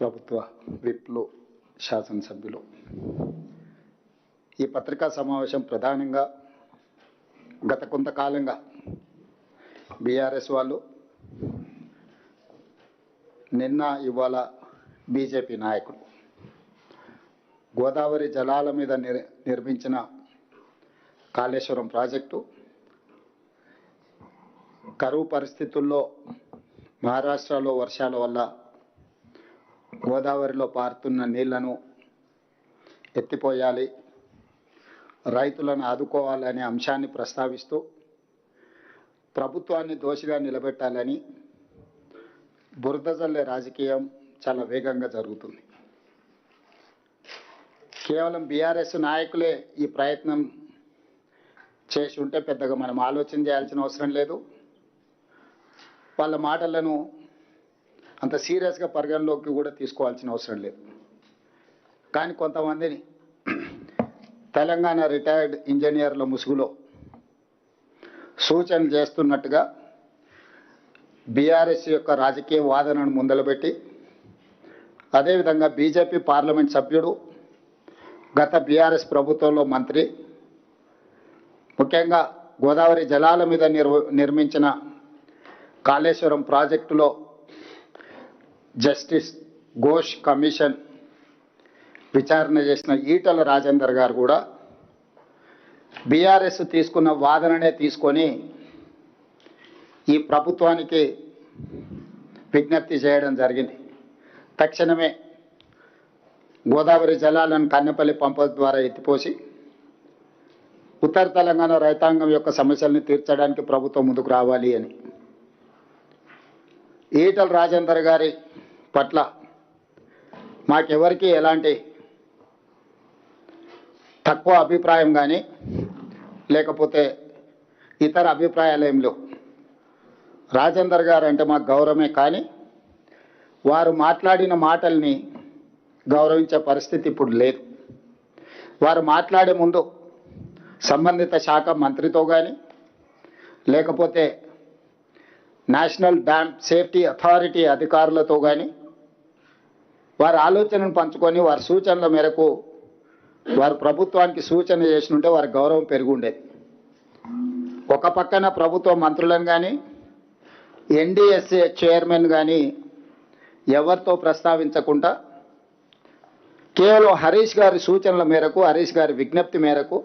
ప్రభుత్వ విప్లు, శాసనసభ్యులు, ఈ పత్రికా సమావేశం ప్రధానంగా గత కొంతకాలంగా బీఆర్ఎస్ వాళ్ళు, నిన్న ఇవాళ బీజేపీ నాయకులు గోదావరి జలాల మీద నిర్మించిన కాళేశ్వరం ప్రాజెక్టు కరువు పరిస్థితుల్లో మహారాష్ట్రలో వర్షాల వల్ల గోదావరిలో పారుతున్న నీళ్లను ఎత్తిపోయాలి, రైతులను ఆదుకోవాలనే అంశాన్ని ప్రస్తావిస్తూ ప్రభుత్వాన్ని దోషిగా నిలబెట్టాలని బురద జల్లే రాజకీయం చాలా వేగంగా జరుగుతుంది. కేవలం బీఆర్ఎస్ నాయకులే ఈ ప్రయత్నం చేసి ఉంటే పెద్దగా మనం ఆలోచన చేయాల్సిన అవసరం లేదు. వాళ్ళ మాటలను అంత సీరియస్గా పరిగణలోకి కూడా తీసుకోవాల్సిన అవసరం లేదు. కానీ కొంతమందిని తెలంగాణ రిటైర్డ్ ఇంజనీర్ల ముసుగులో సూచన చేస్తున్నట్టుగా బీఆర్ఎస్ యొక్క రాజకీయ వాదనను ముందలబెట్టి, అదేవిధంగా బీజేపీ పార్లమెంట్ సభ్యుడు, గత బీఆర్ఎస్ ప్రభుత్వంలో మంత్రి, ముఖ్యంగా గోదావరి జలాల మీద నిర్మించిన కాళేశ్వరం ప్రాజెక్టులో జస్టిస్ ఘోష్ కమిషన్ విచారణ చేసిన ఈటల రాజేందర్ గారు కూడా బీఆర్ఎస్ తీసుకున్న వాదననే తీసుకొని ఈ ప్రభుత్వానికి విజ్ఞప్తి చేయడం జరిగింది. తక్షణమే గోదావరి జలాలను కన్నెపల్లి పంప ద్వారా ఎత్తిపోసి ఉత్తర తెలంగాణ రైతాంగం యొక్క సమస్యలను తీర్చడానికి ప్రభుత్వం ముందుకు రావాలి అని. ఈటల రాజేందర్ గారి పట్ల మాకెవరికి ఎలాంటి తక్కువ అభిప్రాయం కానీ లేకపోతే ఇతర అభిప్రాయాలు ఏం లేవు. రాజేందర్ గారు అంటే మాకు గౌరవమే, కానీ వారు మాట్లాడిన మాటల్ని గౌరవించే పరిస్థితి ఇప్పుడు లేదు. వారు మాట్లాడే ముందు సంబంధిత శాఖ మంత్రితో కానీ లేకపోతే నేషనల్ డ్యామ్ సేఫ్టీ అథారిటీ అధికారులతో కానీ వారి ఆలోచనను పంచుకొని వారి సూచనల మేరకు వారు ప్రభుత్వానికి సూచన చేసినుంటే వారి గౌరవం పెరిగి ఉండేది. ఒక పక్కన ప్రభుత్వ మంత్రులను కానీ ఎన్డీఎస్ఏ చైర్మన్ కానీ ఎవరితో ప్రస్తావించకుండా కేవలం హరీష్ గారి సూచనల మేరకు, హరీష్ గారి విజ్ఞప్తి మేరకు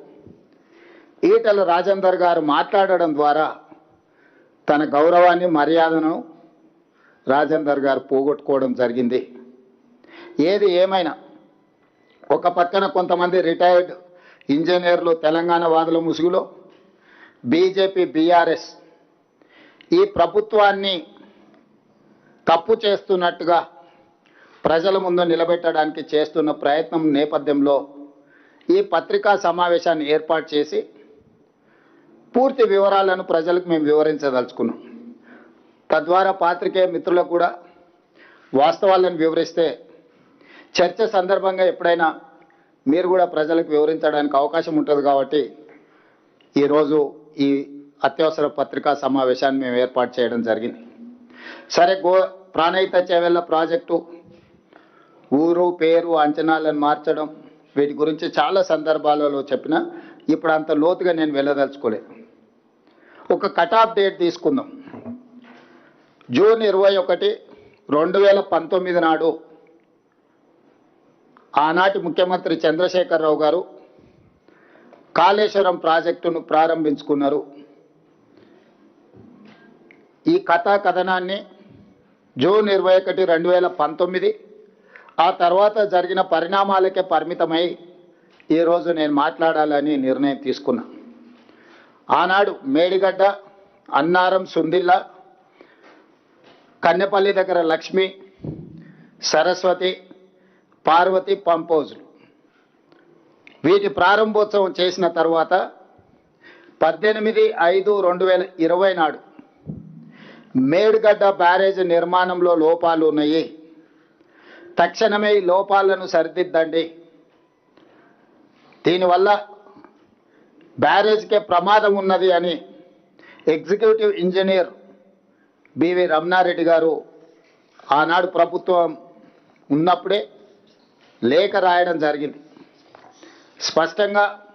ఈటల రాజేందర్ గారు మాట్లాడడం ద్వారా తన గౌరవాన్ని, మర్యాదను రాజేందర్ గారు పోగొట్టుకోవడం జరిగింది. ఏది ఏమైనా ఒక పక్కన కొంతమంది రిటైర్డ్ ఇంజనీర్లు తెలంగాణ వాదుల ముసుగులో బీజేపీ, బీఆర్ఎస్ ఈ ప్రభుత్వాన్ని తప్పు చేస్తున్నట్టుగా ప్రజల ముందు నిలబెట్టడానికి చేస్తున్న ప్రయత్నం నేపథ్యంలో ఈ పత్రికా సమావేశాన్ని ఏర్పాటు చేసి పూర్తి వివరాలను ప్రజలకు మేము వివరించదలుచుకున్నాం. తద్వారా పాత్రికేయ మిత్రులకు కూడా వాస్తవాలను వివరిస్తే చర్చ సందర్భంగా ఎప్పుడైనా మీరు కూడా ప్రజలకు వివరించడానికి అవకాశం ఉంటుంది. కాబట్టి ఈరోజు ఈ అత్యవసర పత్రికా సమావేశాన్ని మేము ఏర్పాటు చేయడం జరిగింది. సరే, ప్రాణహిత చేవెళ్ల ప్రాజెక్టు ఊరు, పేరు, అంచనాలను మార్చడం, వీటి గురించి చాలా సందర్భాలలో చెప్పినా ఇప్పుడు అంత లోతుగా నేను వెళ్ళదలుచుకోలేదు. ఒక కట్ ఆఫ్ డేట్ తీసుకుందాం. జూన్ 21, 2019 నాడు ఆనాటి ముఖ్యమంత్రి చంద్రశేఖరరావు గారు కాళేశ్వరం ప్రాజెక్టును ప్రారంభించుకున్నారు. ఈ కథనాన్ని జూన్ 21, 2019 ఆ తర్వాత జరిగిన పరిణామాలకే పరిమితమై ఈరోజు నేను మాట్లాడాలని నిర్ణయం తీసుకున్నా. ఆనాడు మేడిగడ్డ, అన్నారం, సుందిల్ల, కన్నెపల్లి దగ్గర లక్ష్మి, సరస్వతి, పార్వతి పంపోజులు వీటి ప్రారంభోత్సవం చేసిన తర్వాత 18/5/2020 నాడు మేడిగడ్డ బ్యారేజ్ నిర్మాణంలో లోపాలు ఉన్నాయి, తక్షణమే ఈ లోపాలను సరిదిద్దండి, దీనివల్ల బ్యారేజ్కే ప్రమాదం ఉన్నది అని ఎగ్జిక్యూటివ్ ఇంజనీర్ బివి రమణారెడ్డి గారు ఆనాడు ప్రభుత్వం ఉన్నప్పుడే లేఖ రాయడం జరిగింది. స్పష్టంగా